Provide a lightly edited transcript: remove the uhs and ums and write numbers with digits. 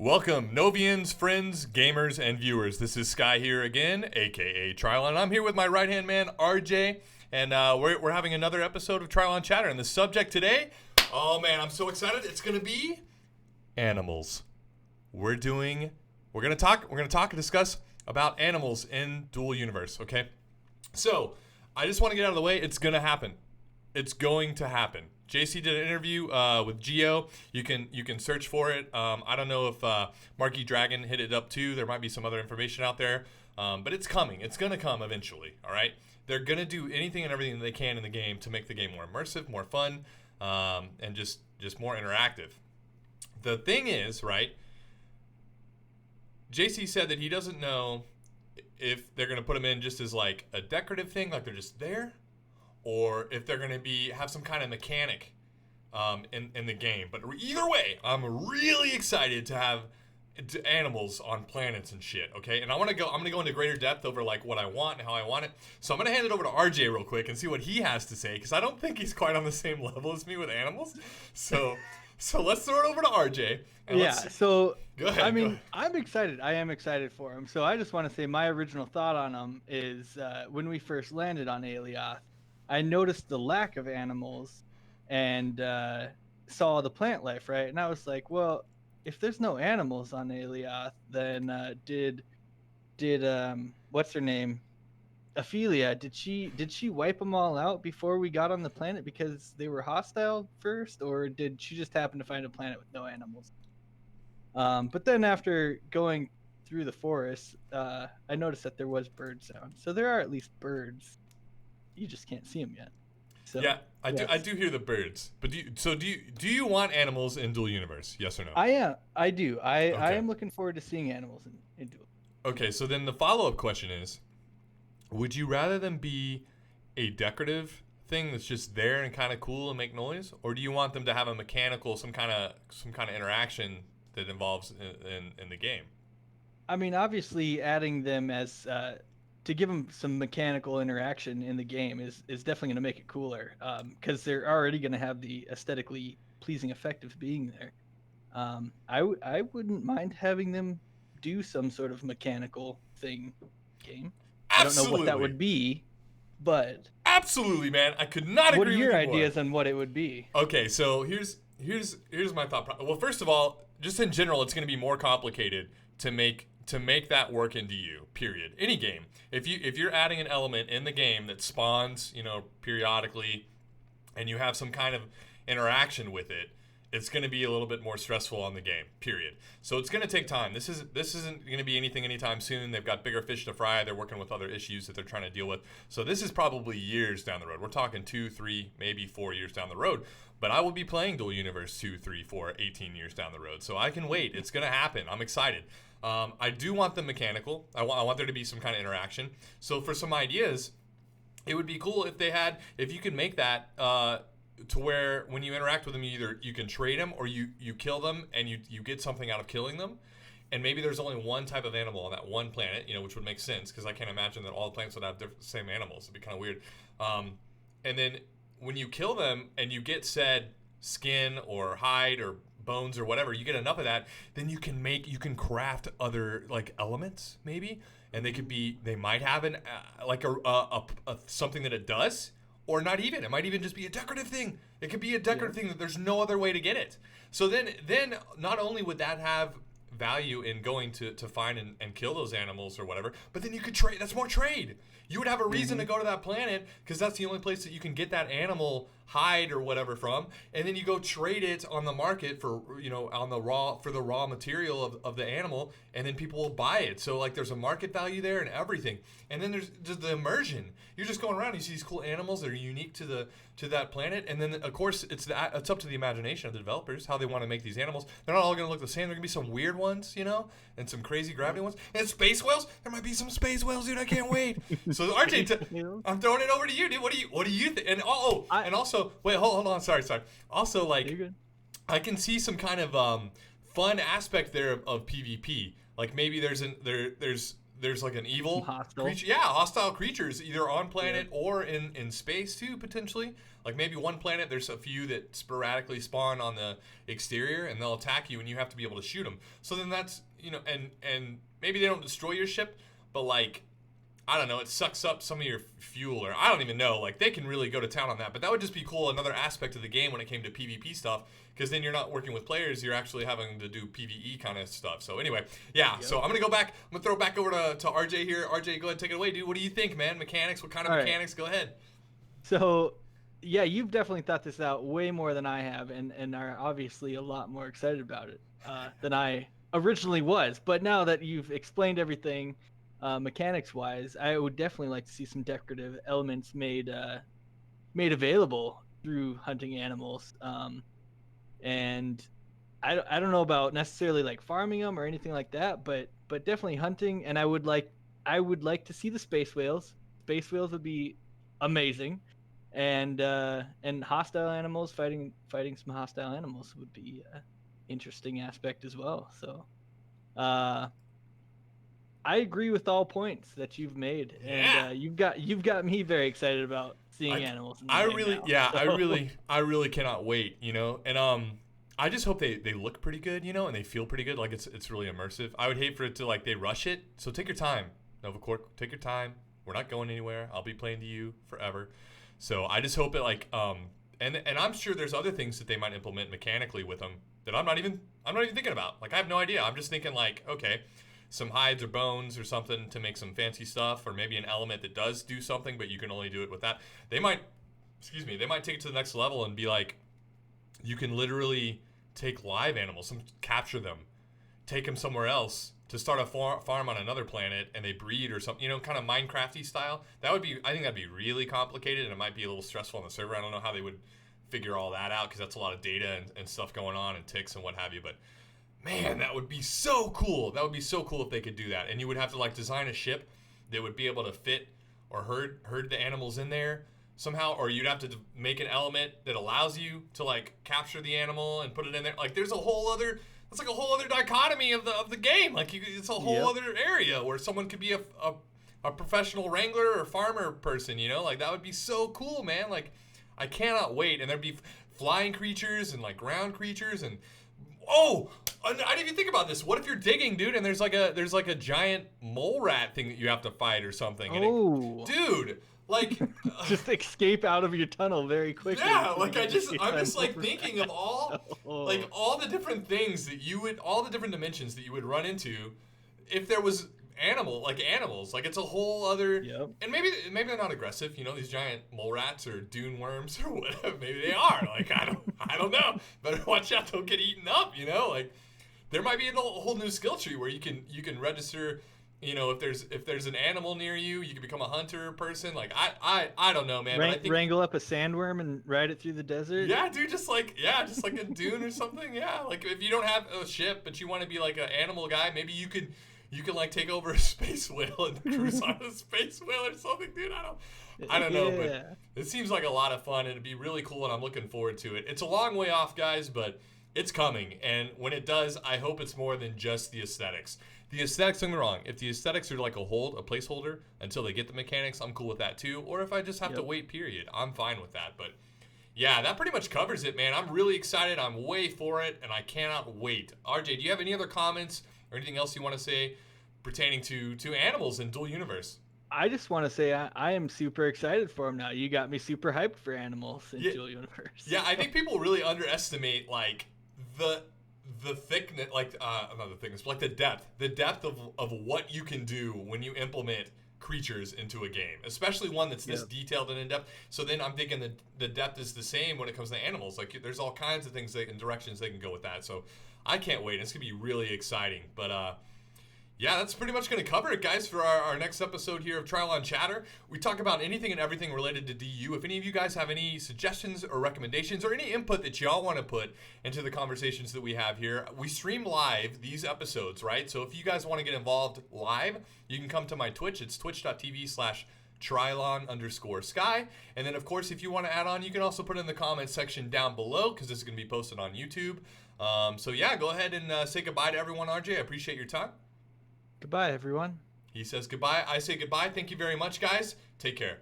Welcome, Novians, friends, gamers, and viewers. This is Sky here again, aka Trylon. And I'm here with my right-hand man, RJ, and we're having another episode of Trylon Chatter. And the subject today, oh man, I'm so excited! It's gonna be animals. We're gonna talk and discuss about animals in Dual Universe. Okay, so I just want to get out of the way. It's gonna happen. It's going to happen. JC did an interview with Geo. You can search for it. I don't know if Marky Dragon hit it up too. There might be some other information out there, but it's coming. It's gonna come eventually. All right. They're gonna do anything and everything that they can in the game to make the game more immersive, more fun, and just more interactive. The thing is, right? JC said that he doesn't know if they're gonna put them in just as like a decorative thing, like they're just there, or if they're going to have some kind of mechanic in the game. But either way, I'm really excited to have animals on planets and shit, okay? And I'm going to go into greater depth over like what I want and how I want it. So I'm going to hand it over to RJ real quick and see what he has to say, because I don't think he's quite on the same level as me with animals. So let's throw it over to RJ. Yeah, so go ahead. I mean, I'm excited. I am excited for him. So I just want to say my original thought on him is when we first landed on Alioth, I noticed the lack of animals and saw the plant life, right? And I was like, well, if there's no animals on Alioth, then did what's her name? Ophelia, did she wipe them all out before we got on the planet because they were hostile first, or did she just happen to find a planet with no animals? But then after going through the forest, I noticed that there was bird sound. So there are at least birds. You just can't see them yet. So, yeah, I do hear the birds. But do you want animals in Dual Universe? Yes or no? I do. I am looking forward to seeing animals in Dual. Okay, so then the follow-up question is, would you rather them be a decorative thing that's just there and kind of cool and make noise, or do you want them to have a mechanical, some kind of interaction that involves in the game? I mean, obviously adding them as to give them some mechanical interaction in the game is definitely going to make it cooler, because they're already going to have the aesthetically pleasing effect of being there. I wouldn't mind having them do some sort of mechanical thing game. Absolutely. I don't know what that would be, but absolutely, man, I could not agree with you more. What are your ideas on what it would be? Okay, so here's my thought. Well, first of all, just in general, it's going to be more complicated to make that work into you, period. Any game. If you're adding an element in the game that spawns, periodically, and you have some kind of interaction with it, it's going to be a little bit more stressful on the game, period. So it's going to take time. This isn't going to be anything anytime soon. They've got bigger fish to fry. They're working with other issues that they're trying to deal with. So this is probably years down the road. We're talking 2, 3, maybe 4 years down the road. But I will be playing Dual Universe 2, 3, 4, 18 years down the road. So I can wait. It's going to happen. I'm excited. I do want them mechanical. I want there to be some kind of interaction. So for some ideas, it would be cool if you could make that to where when you interact with them, either you can trade them or you kill them and you get something out of killing them. And maybe there's only one type of animal on that one planet, which would make sense, because I can't imagine that all the planets would have the same animals. It'd be kind of weird. And then when you kill them and you get said skin or hide or bones or whatever, you get enough of that, then you can craft other like elements maybe, and they might have an something that it does, or not even. It might even just be a decorative thing. It could be a decorative thing that there's no other way to get it. So then not only would that have value in going to find and kill those animals or whatever, but then you could trade. That's more trade. You would have a reason to go to that planet because that's the only place that you can get that animal hide or whatever from, and then you go trade it on the market for the raw material of the animal, and then people will buy it. So like there's a market value there and everything. And then there's just the immersion. You're just going around, you see these cool animals that are unique to that planet, and then of course it's up to the imagination of the developers how they want to make these animals. They're not all going to look the same. There are going to be some weird ones, and some crazy gravity ones. And space whales, there might be some space whales, dude. I can't wait. So RJ, I'm throwing it over to you, dude. What do you think? And and also, wait, hold on, sorry. Also, like, I can see some kind of fun aspect there of PvP. Like maybe there's there's like an Some evil hostile. creature. Yeah, hostile creatures either on planet or in space too, potentially. Like maybe one planet, there's a few that sporadically spawn on the exterior and they'll attack you and you have to be able to shoot them. So then that's, and maybe they don't destroy your ship, but like, I don't know, it sucks up some of your fuel, or I don't even know. Like, they can really go to town on that. But that would just be cool, another aspect of the game when it came to PvP stuff, because then you're not working with players, you're actually having to do PvE kind of stuff. So anyway, yeah, so I'm going to go back, I'm going to throw it back over to RJ here. RJ, go ahead, take it away, dude. What do you think, man? Mechanics, what kind of mechanics? Go ahead. So, yeah, you've definitely thought this out way more than I have, and are obviously a lot more excited about it than I originally was. But now that you've explained everything, mechanics wise, I would definitely like to see some decorative elements made available through hunting animals. And I don't know about necessarily like farming them or anything like that, but definitely hunting. And I would like to see the space whales. Space whales would be amazing, and hostile animals fighting some hostile animals would be interesting aspect as well. So I agree with all points that you've made, Yeah. and you've got me very excited about seeing animals in the I game really, now. yeah, So, I really cannot wait, and I just hope they look pretty good, and they feel pretty good, like it's really immersive. I would hate for it to like they rush it, so take your time, Novacorp, take your time. We're not going anywhere. I'll be playing to you forever. So I just hope it like and I'm sure there's other things that they might implement mechanically with them that I'm not even thinking about. Like I have no idea. I'm just thinking like, okay, some hides or bones or something to make some fancy stuff, or maybe an element that does do something, but you can only do it with that. They might, they might take it to the next level and be like, you can literally take live animals, capture them, take them somewhere else to start a farm on another planet, and they breed or something, kind of Minecrafty style. That would be, I think that'd be really complicated, and it might be a little stressful on the server. I don't know how they would figure all that out, because that's a lot of data and stuff going on, and ticks and what have you, but man, that would be so cool. That would be so cool if they could do that. And you would have to like design a ship that would be able to fit or herd the animals in there somehow, or you'd have to make an element that allows you to like capture the animal and put it in there. Like there's a whole other, it's like a whole other dichotomy of the game. Like it's a whole other area where someone could be a professional wrangler or farmer person, like that would be so cool, man. Like I cannot wait. And there'd be flying creatures and like ground creatures and I didn't even think about this. What if you're digging, dude, and there's like a giant mole rat thing that you have to fight or something? Dude, like just escape out of your tunnel very quickly. Yeah, like I'm just like thinking of all the different things that all the different dimensions that you would run into if there was animals. Like it's a whole other. And maybe they're not aggressive. These giant mole rats or dune worms or whatever. Maybe they are. Like I don't know. Better watch out. Don't get eaten up. Like there might be a whole new skill tree where you can register. If there's an animal near you, you can become a hunter person. Like I don't know, man. But I think, wrangle up a sandworm and ride it through the desert. Yeah, dude, just like a dune or something. Yeah, like if you don't have a ship but you want to be like an animal guy, maybe you can like take over a space whale and cruise on a space whale or something, dude. I don't know, but it seems like a lot of fun and it'd be really cool, and I'm looking forward to it. It's a long way off, guys, but it's coming, and when it does, I hope it's more than just the aesthetics. The aesthetics, don't get me wrong. If the aesthetics are like a placeholder until they get the mechanics, I'm cool with that too. Or if I just have to wait, period, I'm fine with that. But yeah, that pretty much covers it, man. I'm really excited. I'm way for it, and I cannot wait. RJ, do you have any other comments or anything else you want to say pertaining to animals in Dual Universe? I just want to say I am super excited for them now. You got me super hyped for animals in Dual Universe. Yeah, I think people really underestimate like the thickness, like not the thickness, but like the depth of what you can do when you implement creatures into a game, especially one that's this detailed and in depth. So then I'm thinking that the depth is the same when it comes to animals. Like there's all kinds of things and directions they can go with that. So I can't wait. It's gonna be really exciting. But yeah, that's pretty much going to cover it, guys, for our next episode here of Trylon Chatter. We talk about anything and everything related to DU. If any of you guys have any suggestions or recommendations or any input that y'all want to put into the conversations that we have here, we stream live these episodes, right? So if you guys want to get involved live, you can come to my Twitch. It's twitch.tv/Trylon_Sky. And then, of course, if you want to add on, you can also put it in the comments section down below, because this is going to be posted on YouTube. So yeah, go ahead and say goodbye to everyone, RJ. I appreciate your time. Goodbye, everyone. He says goodbye. I say goodbye. Thank you very much, guys. Take care.